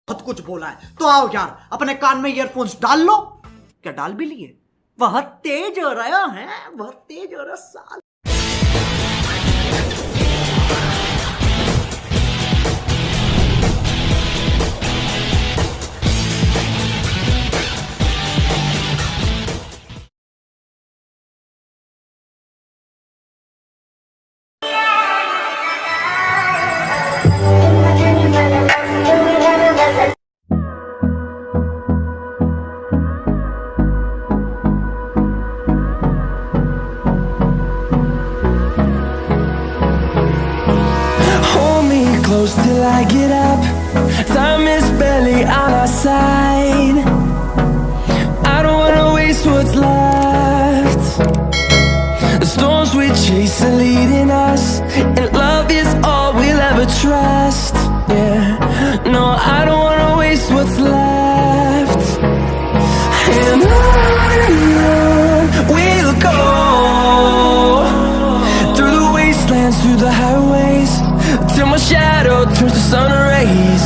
बहुत कुछ बोला है तो आओ यार अपने कान में ईयरफोन्स डाल लो। क्या डाल भी लिए? बहुत तेज हो रहा है, बहुत तेज हो रहा साल। Close till I get up. Time is barely on our side. I don't wanna waste what's left. The storms we chase are leading us, and love is all we'll ever trust. Yeah, no, I don't wanna waste what's left. And on we'll go, through the wastelands, through the highways, till my shadow turns to sun rays.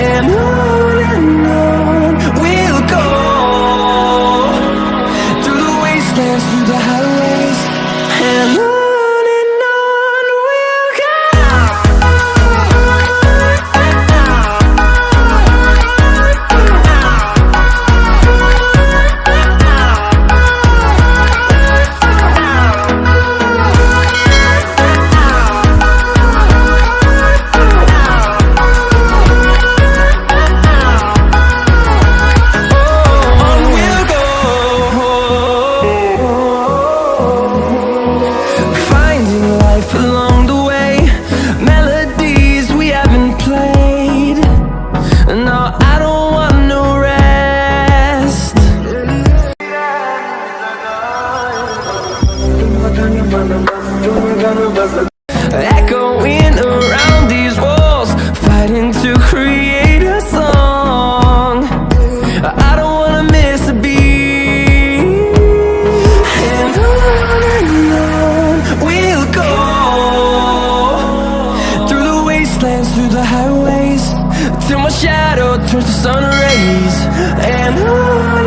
And on we'll go, through the wastelands, through the highways. And on we'll go. Along the way, melodies we haven't played. No, I don't want no rest. Echoing around these walls, fighting to create a song. I don't wanna miss a beat. And on we'll go, through the highways, till my shadow turns to sun rays. And on